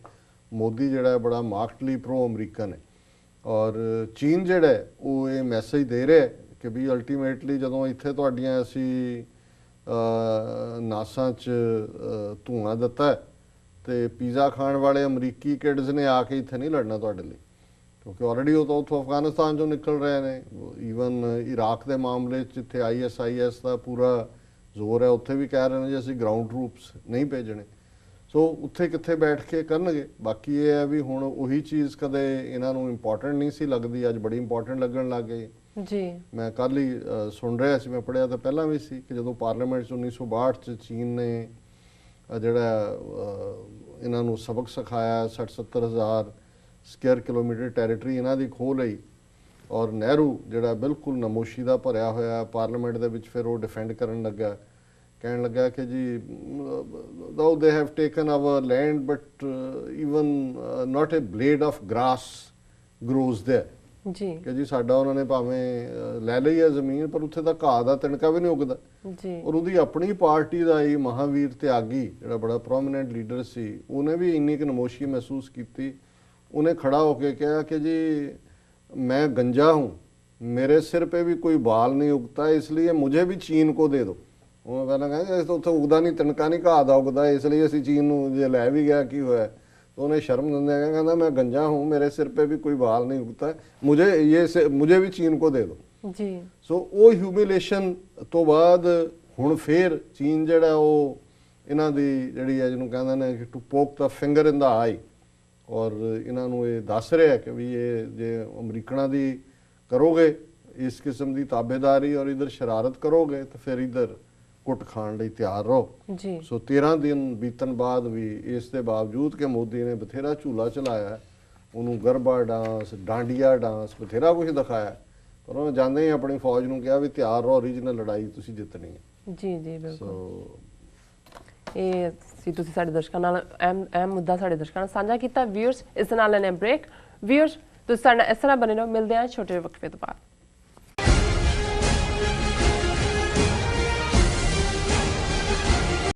ਮੋਦੀ ਜਿਹੜਾ ਬੜਾ ਮਾਰਕਟਲੀ ਪ੍ਰੋ ਅਮਰੀਕਨ ਹੈ। ਔਰ ਚੀਨ ਜਿਹੜਾ ਉਹ ਇਹ ਮੈਸੇਜ ਦੇ ਰਿਹਾ ਕਿ ਵੀ ਅਲਟੀਮੇਟਲੀ ਜਦੋਂ ਇੱਥੇ ਤੁਹਾਡੀਆਂ ਅਸੀਂ ਨਾਸਾਂ 'ਚ ਧੂਆਂ ਦਿੱਤਾ ਤੇ ਪੀਜ਼ਾ ਖਾਣ ਵਾਲੇ ਅਮਰੀਕੀ ਕਿਡਸ ਨੇ ਆ ਕੇ ਇੱਥੇ ਨਹੀਂ ਲੜਨਾ ਤੁਹਾਡੇ ਲਈ, ਕਿਉਂਕਿ ਆਲਰੇਡੀ ਉਹ ਤਾਂ ਉੱਥੋਂ ਅਫਗਾਨਿਸਤਾਨ 'ਚੋਂ ਨਿਕਲ ਰਹੇ ਨੇ। ਈਵਨ ਇਰਾਕ ਦੇ ਮਾਮਲੇ 'ਚ ਜਿੱਥੇ ISIS ਦਾ ਪੂਰਾ ਜ਼ੋਰ ਹੈ, ਉੱਥੇ ਵੀ ਕਹਿ ਰਹੇ ਨੇ ਜੀ ਅਸੀਂ ਗਰਾਊਂਡ ਟਰੂਪਸ ਨਹੀਂ ਭੇਜਣੇ। ਸੋ ਉੱਥੇ ਕਿੱਥੇ ਬੈਠ ਕੇ ਕਰਨਗੇ। ਬਾਕੀ ਇਹ ਹੈ ਵੀ ਹੁਣ ਉਹੀ ਚੀਜ਼ ਕਦੇ ਇਹਨਾਂ ਨੂੰ ਇੰਪੋਰਟੈਂਟ ਨਹੀਂ ਸੀ ਲੱਗਦੀ, ਅੱਜ ਬੜੀ ਇੰਪੋਰਟੈਂਟ ਲੱਗਣ ਲੱਗ ਗਈ ਜੀ। ਮੈਂ ਕੱਲ੍ਹ ਹੀ ਸੁਣ ਰਿਹਾ ਸੀ, ਮੈਂ ਪੜ੍ਹਿਆ ਤਾਂ ਪਹਿਲਾਂ ਵੀ ਸੀ ਕਿ ਜਦੋਂ ਪਾਰਲੀਮੈਂਟ 'ਚ 1962 'ਚ ਚੀਨ ਨੇ ਜਿਹੜਾ ਇਹਨਾਂ ਨੂੰ ਸਬਕ ਸਿਖਾਇਆ, 60-70 ਹਜ਼ਾਰ ਸਕੁਅਰ ਕਿਲੋਮੀਟਰ ਟੈਰੀਟਰੀ ਇਹਨਾਂ ਦੀ ਖੋਹ ਲਈ, ਔਰ ਨਹਿਰੂ ਜਿਹੜਾ ਬਿਲਕੁਲ ਨਮੋਸ਼ੀ ਦਾ ਭਰਿਆ ਹੋਇਆ ਪਾਰਲੀਮੈਂਟ ਦੇ ਵਿੱਚ ਫਿਰ ਉਹ ਡਿਫੈਂਡ ਕਰਨ ਲੱਗਾ, ਕਹਿਣ ਲੱਗਾ ਕਿ ਜੀ though they have taken our land but even not a blade of grass grows there ਜੀ, ਕਿ ਜੀ ਸਾਡਾ ਉਹਨਾਂ ਨੇ ਭਾਵੇਂ ਲੈ ਲਈ ਹੈ ਜ਼ਮੀਨ ਪਰ ਉੱਥੇ ਤਾਂ ਘਾਹ ਦਾ ਤਿਣਕਾ ਵੀ ਨਹੀਂ ਉੱਗਦਾ ਜੀ। ਔਰ ਉਹਦੀ ਆਪਣੀ ਪਾਰਟੀ ਦਾ ਹੀ ਮਹਾਵੀਰ ਤਿਆਗੀ ਜਿਹੜਾ ਬੜਾ ਪ੍ਰੋਮੀਨੈਂਟ ਲੀਡਰ ਸੀ, ਉਹਨੇ ਵੀ ਇੰਨੀ ਕੁ ਨਮੋਸ਼ੀ ਮਹਿਸੂਸ ਕੀਤੀ। ਉਹਨੇ ਖੜਾ ਹੋ ਕੇ ਕਿਹਾ ਕਿ ਜੀ मैं गंजा हूँ, मेरे सिर पे भी कोई बाल नहीं उगता, इसलिए मुझे भी चीन को दे दो। ਉਹ ਪਹਿਲਾਂ ਕਹਿੰਦੇ ਇਸ ਤੋਂ ਉੱਥੇ ਉਗਦਾ ਨਹੀਂ, ਤਿਣਕਾ ਨਹੀਂ ਘਾਹ ਦਾ ਉਗਦਾ, ਇਸ ਲਈ ਅਸੀਂ ਚੀਨ ਨੂੰ ਜੇ ਲੈ ਵੀ ਗਿਆ ਕੀ ਹੋਇਆ। ਉਹਨੇ ਸ਼ਰਮ ਦਿੰਦੇ ਕਹਿੰਦਾ मैं गंजा हूँ, मेरे सिर पे भी कोई बाल नहीं उगता, मुझे भी चीन को दे दो। ਜੀ। ਸੋ ਉਹ ਹਿਊਮਿਲੇਸ਼ਨ ਤੋਂ ਬਾਅਦ ਹੁਣ ਫੇਰ ਚੀਨ ਜਿਹੜਾ ਉਹ ਇਹਨਾਂ ਦੀ ਜਿਹੜੀ ਹੈ ਜਿਹਨੂੰ ਕਹਿੰਦੇ ਨੇ ਕਿ ਟੂ ਪੋਕ ਦਾ ਫਿੰਗਰ ਇਨ ਦਾ ਆਈ, ਔਰ ਇਹਨਾਂ ਨੂੰ ਇਹ ਦੱਸ ਰਿਹਾ ਕਿ ਵੀ ਇਹ ਜੇ ਅਮਰੀਕਨਾਂ ਦੀ ਕਰੋਗੇ ਇਸ ਕਿਸਮ ਦੀ ਤਾਬੇਦਾਰੀ ਔਰ ਇਧਰ ਸ਼ਰਾਰਤ ਕਰੋਗੇ ਤਾਂ ਫਿਰ ਇਧਰ ਕੁੱਟ ਖਾਣ ਲਈ ਤਿਆਰ ਰਹੋ। ਜੀ। ਸੋ 13 ਦਿਨ ਬੀਤਣ ਬਾਅਦ ਵੀ ਇਸ ਦੇ ਬਾਵਜੂਦ ਕਿ ਮੋਦੀ ਨੇ ਬਥੇਰਾ ਝੂਲਾ ਚਲਾਇਆ, ਉਹਨੂੰ ਗਰਬਾ ਡਾਂਸ, ਡਾਂਡੀਆ ਡਾਂਸ, ਬਥੇਰਾ ਕੁਝ ਦਿਖਾਇਆ, ਪਰ ਉਹਨੇ ਜਾਂਦੇ ਹੀ ਆਪਣੀ ਫੌਜ ਨੂੰ ਕਿਹਾ ਵੀ ਤਿਆਰ ਰਹੋ, ਓਰੀਜਨਲ ਲੜਾਈ ਤੁਸੀਂ ਜਿੱਤਣੀ ਹੈ। ਜੀ ਜੀ ਬਿਲਕੁਲ। ਸੋ ਇਹ ਸੀ ਤੁਸੀਂ ਸਾਡੇ ਦਰਸ਼ਕਾਂ ਨਾਲ ਅਹਿਮ ਮੁੱਦਾ ਸਾਡੇ ਦਰਸ਼ਕਾਂ ਨਾਲ ਸਾਂਝਾ ਕੀਤਾ। ਵਿਊਅਰਸ ਇਸ ਦੇ ਨਾਲ ਲੈਣੇ ਬ੍ਰੇਕ। ਵਿਊਅਰਸ ਤੁਸੀਂ ਸਾਡੇ ਨਾਲ ਇਸ ਤਰ੍ਹਾਂ ਬਣੇ ਰਹੋ, ਮਿਲਦੇ ਹਾਂ ਛੋਟੇ ਜਿਹੇ ਵਕਫੇ ਤੋਂ ਬਾਅਦ।